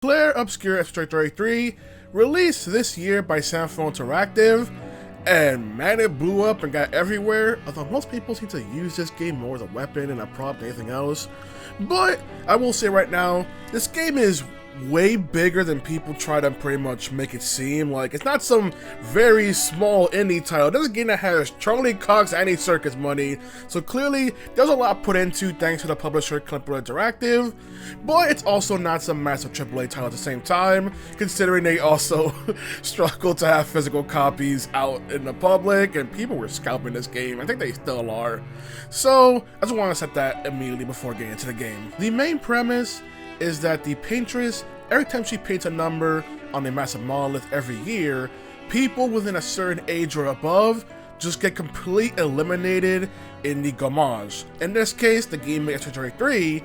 Clair Obscur Episode 33, released this year by Sandfall Interactive, and man, it blew up and got everywhere, although most people seem to use this game more as a weapon and a prop than anything else. But I will say right now, this game is way bigger than people try to pretty much make it seem. Like, it's not some very small indie title. This is a game that has Charlie Cox and Circus money, so clearly there's a lot put into thanks to the publisher Keplar Interactive, but it's also not some massive AAA title at the same time, considering they also struggle to have physical copies out in the public, and people were scalping this game. I think they still are. So I just want to set that immediately before getting into the game. The main premise is that the Paintress, every time she paints a number on a massive monolith every year, people within a certain age or above just get completely eliminated in the Gommage. In this case, the game makes Atelier 3.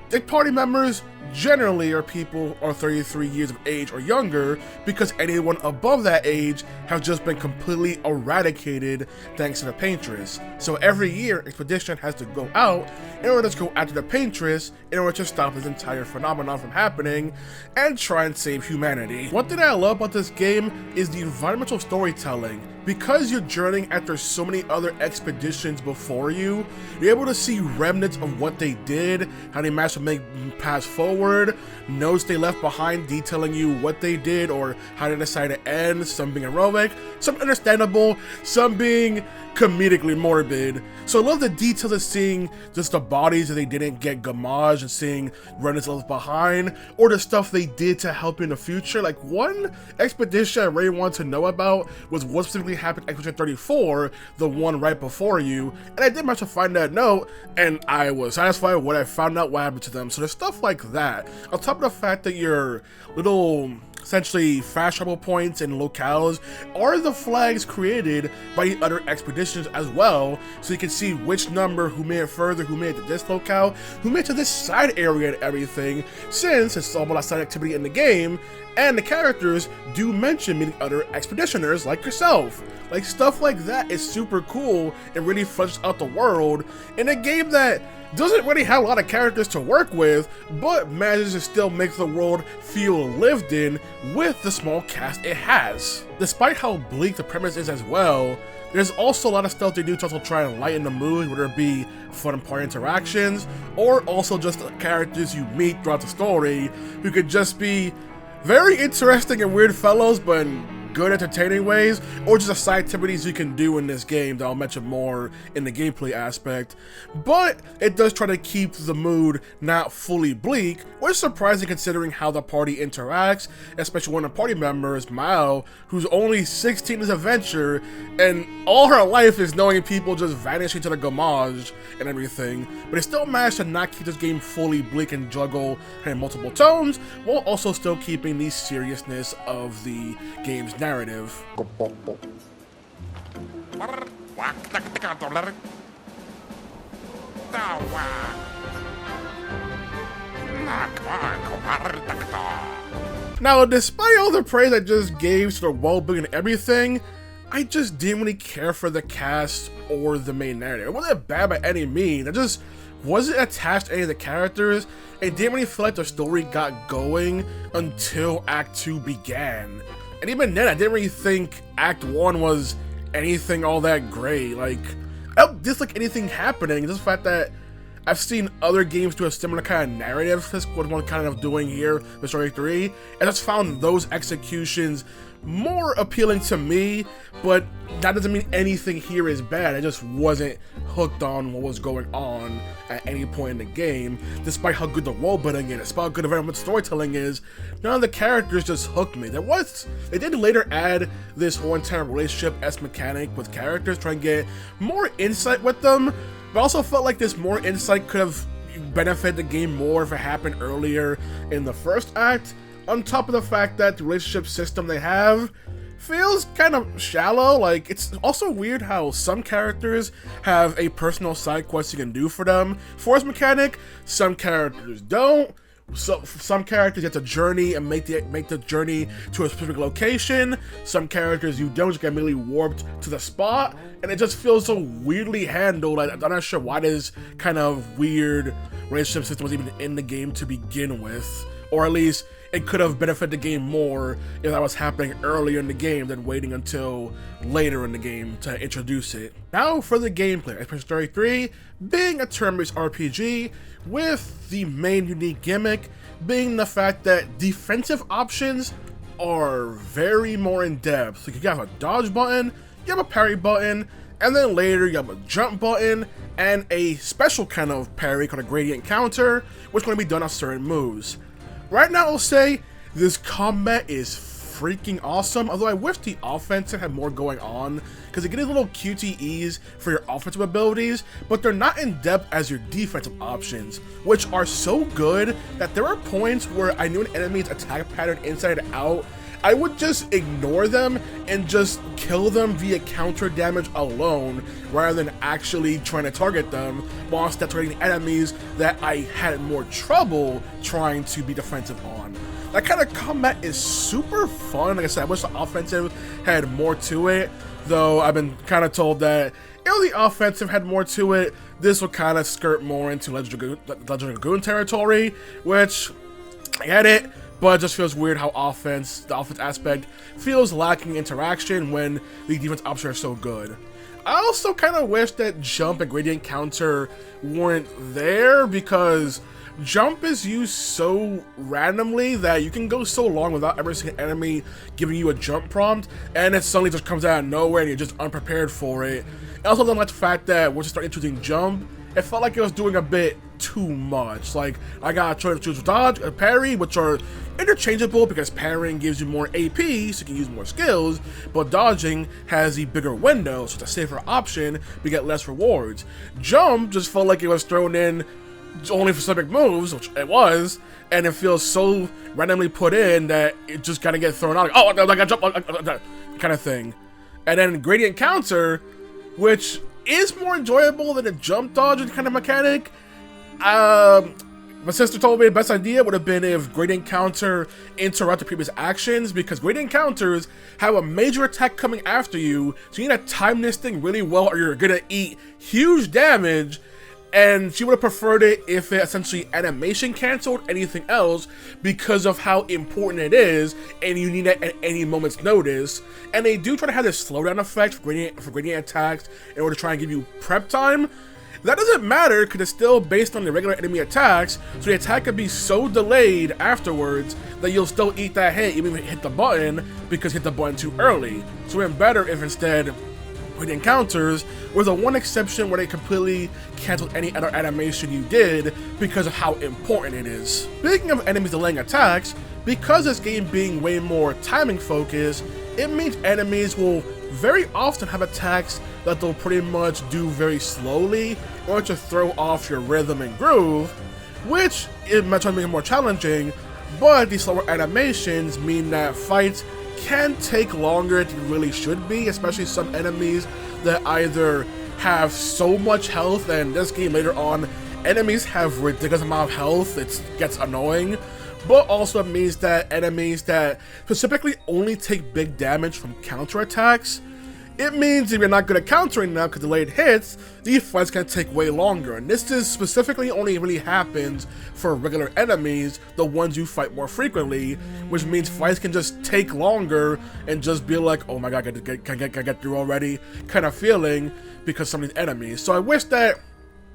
The party members generally are people are 33 years of age or younger, because anyone above that age have just been completely eradicated thanks to the Paintress. So every year, Expedition has to go out in order to go after the Paintress in order to stop this entire phenomenon from happening and try and save humanity. One thing that I love about this game is the environmental storytelling. Because you're journeying after so many other expeditions before you, you're able to see remnants of what they did, how they managed to make paths forward, notes they left behind detailing you what they did or how they decided to end, some being heroic, some understandable, some being comedically morbid. So I love the details of seeing just the bodies that they didn't get Gommage and seeing remnants left behind, or the stuff they did to help in the future. Like, one expedition I really wanted to know about was what specifically happened in Expedition 34, the one right before you, and I did manage to find that note, and I was satisfied when I found out what happened to them. So there's stuff like that, on top of the fact that your little essentially fast travel points and locales are the flags created by the other expeditions as well, so you can see which number, who made it further, who made it to this locale, who made it to this side area and everything, since it's all about side activity in the game, and the characters do mention meeting other expeditioners like yourself. Like, stuff like that is super cool and really fleshes out the world in a game that doesn't really have a lot of characters to work with, but manages to still make the world feel lived in with the small cast it has. Despite how bleak the premise is as well, there's also a lot of stuff they do to also try and lighten the mood, whether it be fun and party interactions, or also just the characters you meet throughout the story, who could just be very interesting and weird fellows, but in good entertaining ways, or just the side activities you can do in this game that I'll mention more in the gameplay aspect. But it does try to keep the mood not fully bleak, which is surprising considering how the party interacts, especially when the party member is Maelle, who's only 16 in this adventure, and all her life is knowing people just vanishing to the Gommage and everything, but it still managed to not keep this game fully bleak and juggle in multiple tones, while also still keeping the seriousness of the game's narrative. Now, despite all the praise I just gave to the world building and everything, I just didn't really care for the cast or the main narrative. It wasn't bad by any means. I just wasn't attached to any of the characters. It didn't really feel like the story got going until Act 2 began. And even then, I didn't really think Act 1 was anything all that great. Like, I don't dislike anything happening. Just the fact that I've seen other games do a similar kind of narrative to what one kind of doing here with Story 3, and I just found those executions more appealing to me, but that doesn't mean anything here is bad. I just wasn't hooked on what was going on at any point in the game, despite how good the world building is, despite how good the environmental storytelling is. None of the characters just hooked me. They did later add this whole entire relationship-esque mechanic with characters, trying to get more insight with them, but I also felt like this more insight could have benefited the game more if it happened earlier in the first act, on top of the fact that the relationship system they have feels kind of shallow. Like, it's also weird how some characters have a personal side quest you can do for them. Force mechanic, some characters don't. So some characters you have to journey and make the journey to a specific location. Some characters you don't, just get immediately warped to the spot, and it just feels so weirdly handled. I'm not sure why this kind of weird relationship system was even in the game to begin with. Or at least it could have benefited the game more if that was happening earlier in the game than waiting until later in the game to introduce it. Now for the gameplay. Expedition 33 being a turn-based RPG with the main unique gimmick being the fact that defensive options are very more in-depth. So you have a dodge button, you have a parry button, and then later you have a jump button and a special kind of parry called a gradient counter, which is going to be done on certain moves. Right now I'll say this combat is freaking awesome, although I wish the offensive had more going on, because you get these little QTEs for your offensive abilities, but they're not in depth as your defensive options, which are so good that there are points where I knew an enemy's attack pattern inside and out, I would just ignore them and just kill them via counter damage alone, rather than actually trying to target them, while instead targeting enemies that I had more trouble trying to be defensive on. That kind of combat is super fun. Like I said, I wish the offensive had more to it, though I've been kind of told that if the offensive had more to it, this would kind of skirt more into Legend of Dragoon territory, which I get it, but it just feels weird how the offense aspect feels lacking interaction when the defense options are so good. I also kind of wish that jump and gradient counter weren't there, because jump is used so randomly that you can go so long without ever seeing an enemy giving you a jump prompt, and it suddenly just comes out of nowhere and you're just unprepared for it. I also don't like the fact that once you start introducing jump, it felt like it was doing a bit too much. Like, I gotta try to choose dodge or parry, which are interchangeable because parrying gives you more AP, so you can use more skills, but dodging has the bigger window, so it's a safer option, but get less rewards. Jump just felt like it was thrown in only for specific moves, which it was, and it feels so randomly put in that it just gotta get thrown out, like, oh, I got jump, kind of thing. And then gradient counter, which is more enjoyable than a jump dodge kind of mechanic. My sister told me the best idea would have been if gradient counter interrupted previous actions, because gradient counters have a major attack coming after you, so you need to time this thing really well or you're gonna eat huge damage. And she would have preferred it if it essentially animation canceled anything else, because of how important it is and you need it at any moment's notice. And they do try to have this slowdown effect for gradient attacks in order to try and give you prep time. That doesn't matter because it's still based on the regular enemy attacks, so the attack could be so delayed afterwards that you'll still eat that hit even if you hit the button, because you hit the button too early. So it's better if instead gradient counters was the one exception where they completely canceled any other animation you did because of how important it is. Speaking of enemies delaying attacks, because this game being way more timing focused, it means enemies will very often have attacks that they'll pretty much do very slowly in order to throw off your rhythm and groove, which it might try to make it more challenging, but these slower animations mean that fights can take longer than it really should be, especially some enemies that either have so much health, and this game later on, enemies have ridiculous amount of health, it gets annoying, but also it means that enemies that specifically only take big damage from counter attacks, it means if you're not good at countering now because delayed hits, these fights can take way longer, and this is specifically only really happens for regular enemies, the ones you fight more frequently, which means fights can just take longer and just be like, oh my god, can I get through already kind of feeling because some of these enemies. So I wish that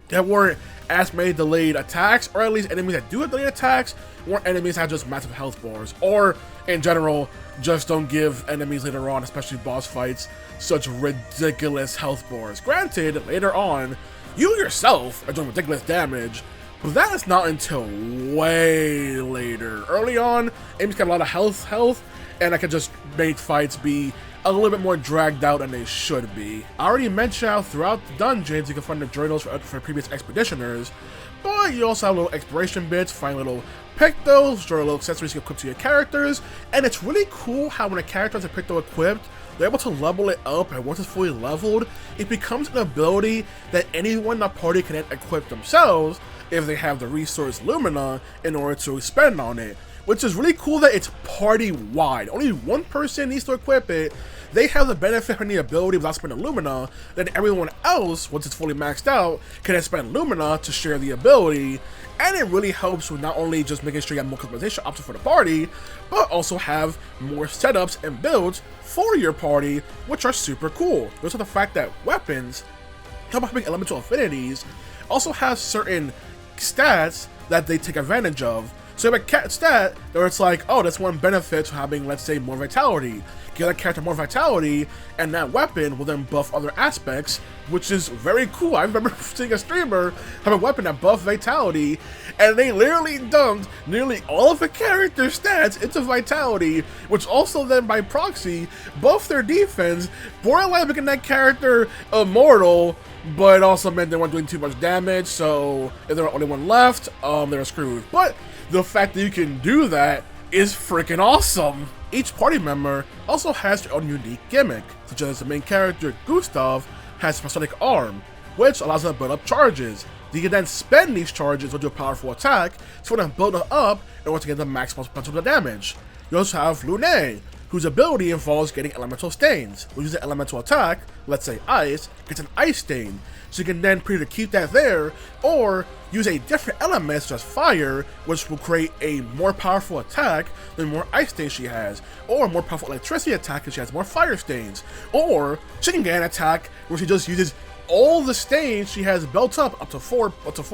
there weren't as many delayed attacks, or at least enemies that do have delayed attacks weren't enemies that have just massive health bars, or in general, just don't give enemies later on, especially boss fights, such ridiculous health bars. Granted, later on, you yourself are doing ridiculous damage, but that is not until way later. Early on, enemies got a lot of health, and I could just make fights be a little bit more dragged out than they should be. I already mentioned how throughout the dungeons you can find the journals for previous expeditioners, but you also have little exploration bits, find little pictos, draw little accessories you can equip to your characters, and it's really cool how when a character has a picto equipped, they're able to level it up, and once it's fully leveled, it becomes an ability that anyone in the party can equip themselves if they have the resource Lumina in order to spend on it. Which is really cool that it's party-wide. Only one person needs to equip it. they have the benefit of having the ability without spending Lumina, then everyone else, once it's fully maxed out, can then spend Lumina to share the ability, and it really helps with not only just making sure you have more customization options for the party, but also have more setups and builds for your party, which are super cool. Also the fact that weapons, having elemental affinities, also have certain stats that they take advantage of. So you have a stat where it's like, oh, that's one benefit to having, let's say, more vitality. Give that character more vitality, and that weapon will then buff other aspects, which is very cool. I remember seeing a streamer have a weapon that buffed vitality, and they literally dumped nearly all of the character stats into vitality, which also then by proxy buffed their defense, borderline making that character immortal, but it also meant they weren't doing too much damage, so if there were only one left, they were screwed. But the fact that you can do that is freaking awesome! Each party member also has their own unique gimmick, such as the main character, Gustave, has a prosthetic arm, which allows them to build up charges. You can then spend these charges to do a powerful attack, so then build them up in order to get the maximum potential damage. You also have Lune, whose ability involves getting elemental stains. When you use an elemental attack, let's say ice, gets an ice stain. So you can then either keep that there, or use a different element such as fire, which will create a more powerful attack the more ice stains she has, or a more powerful electricity attack if she has more fire stains. Or she can get an attack where she just uses all the stains she has built up to four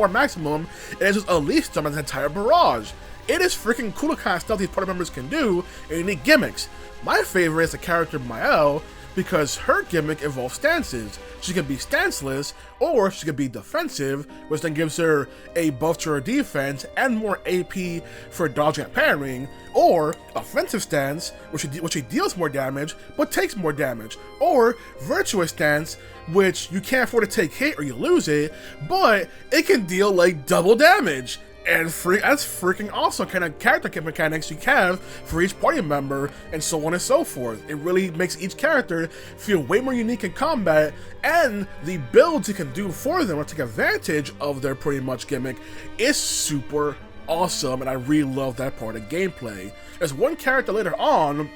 maximum, and it just unleashes them as an entire barrage. It is freaking cool the kind of stuff these party members can do and unique gimmicks. My favorite is the character Maelle, because her gimmick involves stances. She can be stanceless, or she can be defensive, which then gives her a buff to her defense and more AP for dodging and parrying, or offensive stance, which she deals more damage, but takes more damage, or virtuous stance, which you can't afford to take hit or you lose it, but it can deal like double damage. And that's freaking awesome kind of character mechanics you have for each party member, and so on and so forth. It really makes each character feel way more unique in combat, and the builds you can do for them or take advantage of their pretty much gimmick is super awesome, and I really love that part of gameplay. There's one character later on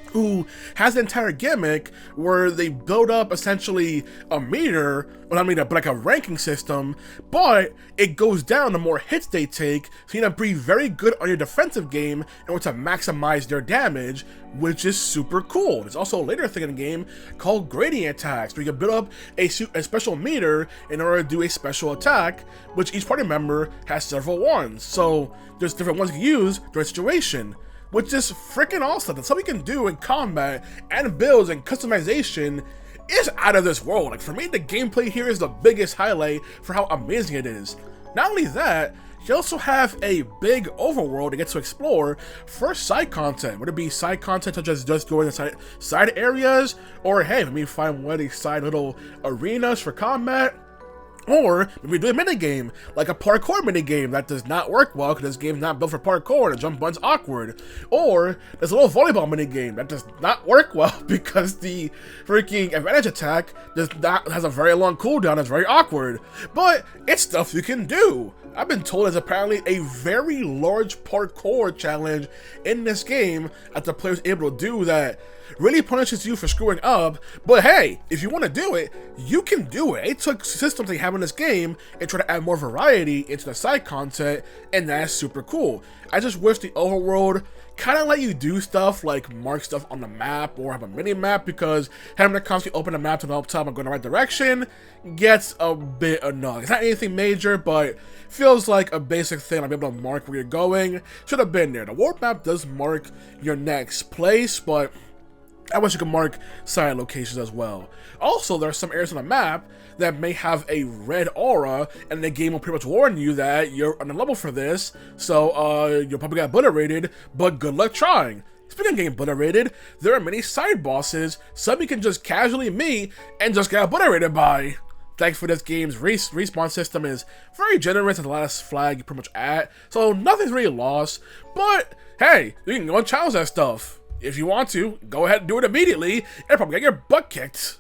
who has an entire gimmick where they build up essentially a meter, well not a meter, but like a ranking system, but it goes down the more hits they take, so you need to be very good on your defensive game in order to maximize their damage, which is super cool. There's also a later thing in the game called gradient attacks, where you can build up a special meter in order to do a special attack, which each party member has several ones, so there's different ones you can use during a situation, which is freaking awesome. That's something you can do in combat and builds and customization is out of this world. Like for me, the gameplay here is the biggest highlight for how amazing it is. Not only that, you also have a big overworld to get to explore for side content. Would it be side content such as just going inside side areas, or hey, let me find one of these side little arenas for combat. Or maybe do a minigame, like a parkour minigame that does not work well because this game's not built for parkour and the jump button's awkward. Or there's a little volleyball minigame that does not work well because the freaking advantage attack has a very long cooldown, it's very awkward. But it's stuff you can do. I've been told there's apparently a very large parkour challenge in this game that the player's able to do that really punishes you for screwing up, but hey, if you want to do it, you can do it. It took systems they have in this game and try to add more variety into the side content, and that's super cool. I just wish the overworld kind of let you do stuff like mark stuff on the map or have a mini map, because having to constantly open the map to help tell I'm going the right direction gets a bit annoying. It's not anything major, but feels like a basic thing. I'll be able to mark where you're going. Should have been there. The warp map does mark your next place, but I wish you could mark side locations as well. Also, there are some areas on the map that may have a red aura, and the game will pretty much warn you that you're on the level for this, so you'll probably get obliterated, but good luck trying. Speaking of getting obliterated, there are many side bosses, some you can just casually meet and just get obliterated by. Thanks for this game's respawn system is very generous at the last flag you're pretty much at, so nothing's really lost, but hey, you can go and challenge that stuff. If you want to, go ahead and do it immediately, and probably get your butt kicked.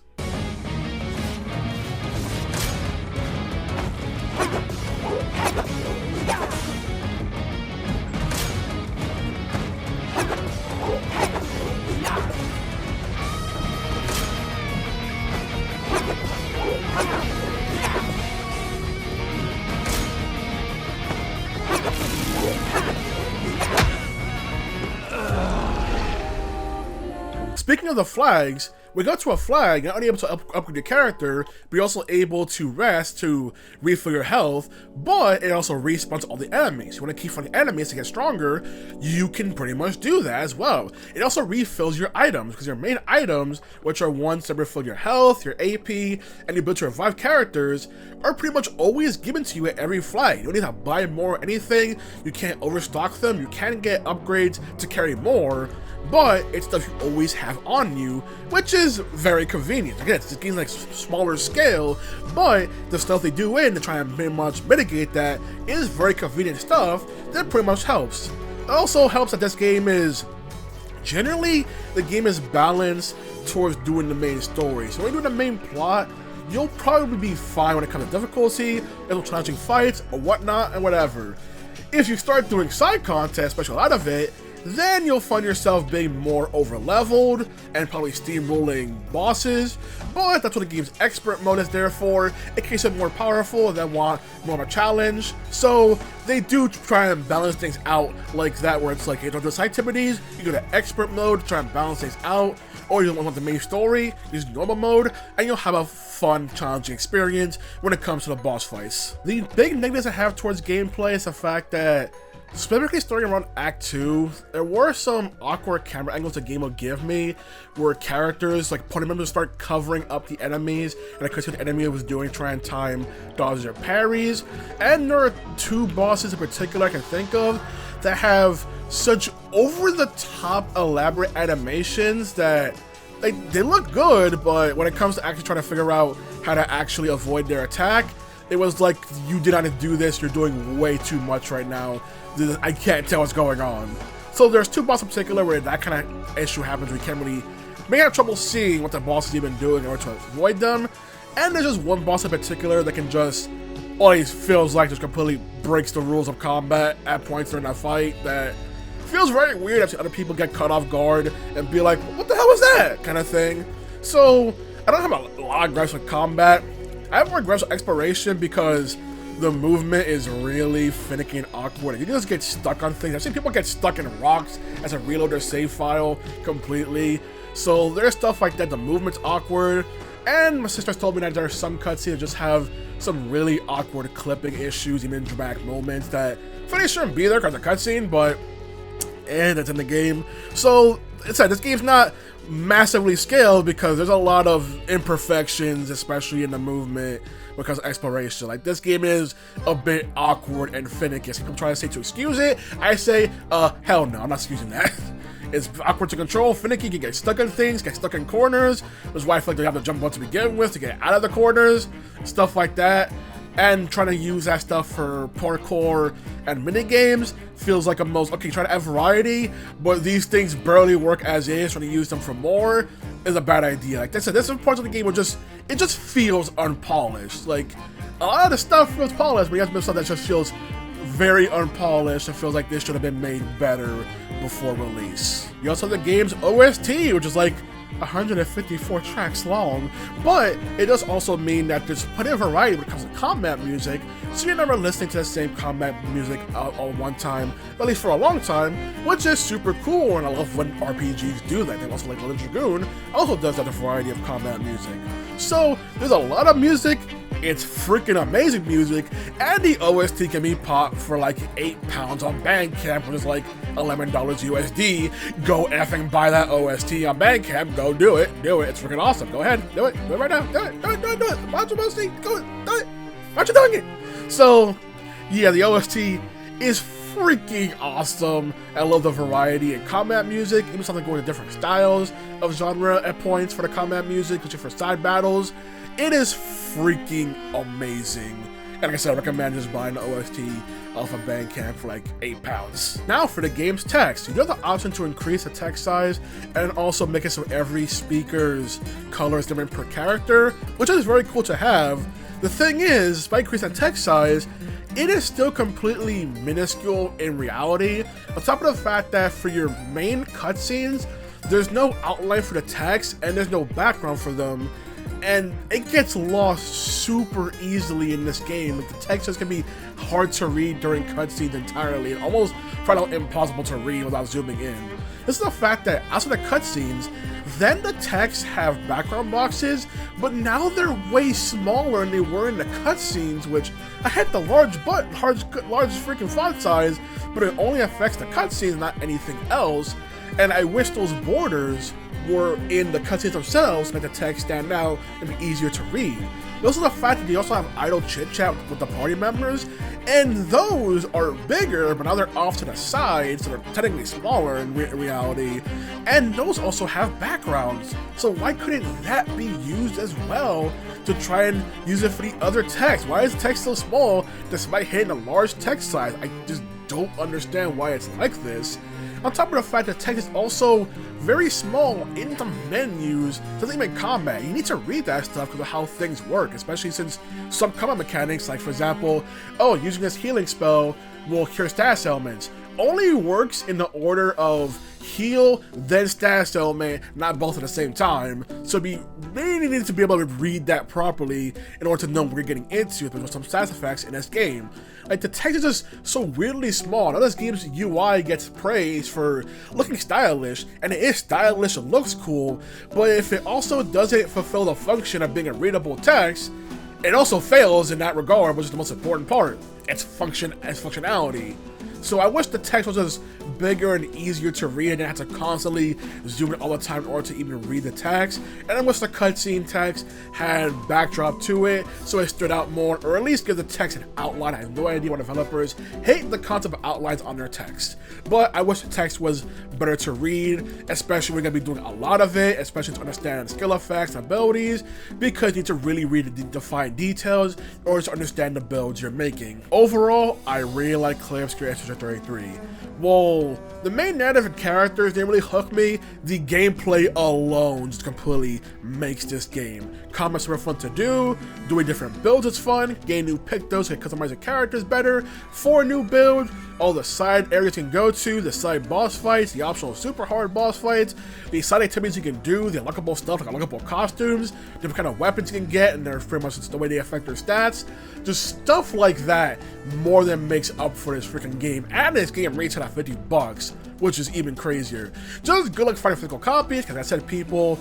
Speaking of the flags, we go to a flag, you're not only able to upgrade your character, but you're also able to rest to refill your health, but it also respawns all the enemies. You want to keep finding enemies to get stronger, you can pretty much do that as well. It also refills your items, because your main items, which are ones that refill your health, your AP, and the ability to revive characters, are pretty much always given to you at every flag. You don't need to buy more or anything, you can't overstock them, you can get upgrades to carry more, but it's stuff you always have on you, which is very convenient. Again, this game's like smaller scale, but the stuff they do in to try and pretty much mitigate that is very convenient stuff that pretty much helps. It also helps that this game is, generally, the game is balanced towards doing the main story. So when you're doing the main plot, you'll probably be fine when it comes to difficulty, little challenging fights, or whatnot, and whatever. If you start doing side content, especially out of it, then you'll find yourself being more over-leveled and probably steamrolling bosses, but that's what the game's expert mode is there for, in case you're more powerful and then want more of a challenge. So they do try and balance things out like that, where it's like, you don't do side activities, you go to expert mode to try and balance things out, or you don't want the main story, use normal mode, and you'll have a fun, challenging experience when it comes to the boss fights. The big negatives I have towards gameplay is the fact that, specifically starting around Act 2, there were some awkward camera angles the game would give me, where characters, like party members, start covering up the enemies, and I could see what the enemy was doing, try and time dodges or parries. And there are two bosses in particular I can think of that have such over-the-top elaborate animations that they look good, but when it comes to actually trying to figure out how to actually avoid their attack, it was like, you did not do this, you're doing way too much right now. I can't tell what's going on. So there's two bosses in particular where that kind of issue happens, where you can't really, may have trouble seeing what the boss is even doing in order to avoid them. And there's just one boss in particular that can just, always feels like just completely breaks the rules of combat at points during that fight, that feels very weird. I've seen other people get caught off guard and be like, what the hell was that? Kind of thing. So I don't have a lot of gripes with combat. I have more gripes with exploration because the movement is really finicky and awkward. You just get stuck on things. I've seen people get stuck in rocks as a reload their save file completely. So there's stuff like that. The movement's awkward. And my sister's told me that there are some cutscenes that just have some really awkward clipping issues, even dramatic moments that really shouldn't be there because of the cutscene, but it's in the game. So it's like, this game's not massively scaled because there's a lot of imperfections, especially in the movement, because of exploration. Like, this game is a bit awkward and finicky. So I'm trying to say to excuse it, I say, hell no, I'm not excusing that. It's awkward to control, finicky, you get stuck in things, get stuck in corners. That's why I feel like they have to jump on to begin with to get out of the corners, stuff like that. And trying to use that stuff for parkour and minigames feels like a most, okay, try to add variety, but these things barely work as is. Trying to use them for more is a bad idea. Like I said, there's some parts of the game where it just feels unpolished. Like, a lot of the stuff feels polished, but you have some stuff that just feels very unpolished and feels like this should have been made better before release. You also have the game's OST, which is like 154 tracks long, but it does also mean that there's plenty of variety when it comes to combat music, so you're never listening to the same combat music all one time, at least for a long time, which is super cool, and I love when RPGs do that. They also, like Little Dragoon, also does that, a variety of combat music. So there's a lot of music, it's freaking amazing music, and the OST can be popped for like £8 on Bandcamp, which is like $11 USD. Go effing buy that OST on Bandcamp, go do it, it's freaking awesome. Go ahead, do it right now, do it. Watch the OST, do it. Why you doing it? So, yeah, the OST is freaking awesome. I love the variety in combat music, even something going to different styles of genre at points for the combat music, especially for side battles. It is freaking amazing. And like I said, I recommend just buying the OST off of Bandcamp for like £8. Now for the game's text. You have the option to increase the text size and also make it so every speaker's color is different per character, which is very cool to have. The thing is, despite increasing the text size, it is still completely minuscule in reality. On top of the fact that for your main cutscenes, there's no outline for the text and there's no background for them. And it gets lost super easily in this game. Like, the text just can be hard to read during cutscenes entirely, and almost flat out impossible to read without zooming in. This is the fact that outside the cutscenes, then the texts have background boxes, but now they're way smaller than they were in the cutscenes, which I hit the large freaking font size, but it only affects the cutscenes, not anything else. And I wish those borders were in the cutscenes themselves to make the text stand out and be easier to read. Also the fact that they also have idle chit-chat with the party members, and those are bigger, but now they're off to the side, so they're technically smaller in reality, and those also have backgrounds. So why couldn't that be used as well to try and use it for the other text? Why is the text so small despite hitting a large text size? I just don't understand why it's like this. On top of the fact that text is also very small in the menus, doesn't even combat. You need to read that stuff because of how things work, especially since some combat mechanics, like for example, using this healing spell will cure status ailments, only works in the order of heal, then status ailment, not both at the same time. So we really need to be able to read that properly in order to know what we're getting into, because there's some status effects in this game. Like, the text is just so weirdly small. Now this game's UI gets praised for looking stylish, and it is stylish, it looks cool, but if it also doesn't fulfill the function of being a readable text, it also fails in that regard, which is the most important part. Its functionality. So I wish the text was just bigger and easier to read and didn't have to constantly zoom in all the time in order to even read the text. And I wish the cutscene text had backdrop to it so it stood out more, or at least give the text an outline. I have no idea why developers hate the concept of outlines on their text. But I wish the text was better to read, especially when we're going to be doing a lot of it, especially to understand skill effects and abilities, because you need to really read the defined details in order to understand the builds you're making. Overall, I really like Clair Obscur 33. Well, the main narrative and characters didn't really hook me. The gameplay alone just completely makes this game. Combat's super fun to do, doing different builds is fun, getting new pictos can customize the characters better, 4 new builds, all the side areas you can go to, the side boss fights, the optional super hard boss fights, the side activities you can do, the unlockable stuff like unlockable costumes, different kind of weapons you can get, and they're pretty much just the way they affect their stats. Just stuff like that more than makes up for this freaking game, and this game rates at $50, which is even crazier. Just good luck finding physical copies, because I said people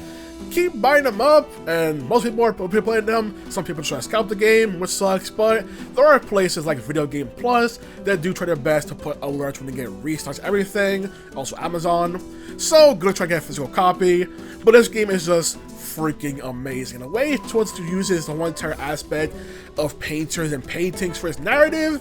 keep buying them up, and most people are playing them. Some people try to scalp the game, which sucks, but there are places like Video Game Plus that do try their best to put alerts when they get restocks everything, also Amazon. So good luck trying to get a physical copy, but this game is just freaking amazing. The way it wants to use the one entire aspect of painters and paintings for its narrative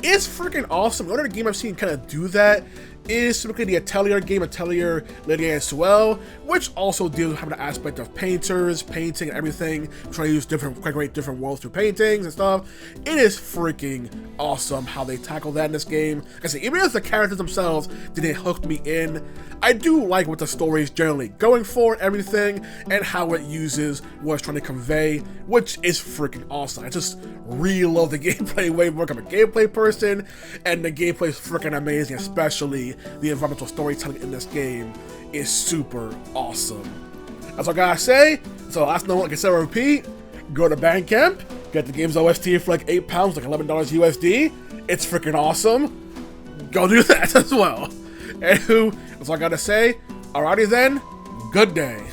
is freaking awesome. The only game I've seen kind of do that is typically the Atelier game, Atelier, Lydia, and Suelle, which also deals with having the aspect of painters, painting, and everything, trying to use different worlds through paintings and stuff. It is freaking awesome how they tackle that in this game. Like I say, even if the characters themselves didn't hook me in, I do like what the story is generally going for and everything, and how it uses what it's trying to convey, which is freaking awesome. I just really love the gameplay way more. I'm a gameplay person, and the gameplay is freaking amazing, especially the environmental storytelling in this game is super awesome. That's all I gotta say. So last note, like I said, I repeat, go to Bandcamp, get the game's OST for like £8, like $11 USD. It's freaking awesome. Go do that as well. Anywho, that's all I gotta say. Alrighty then, good day.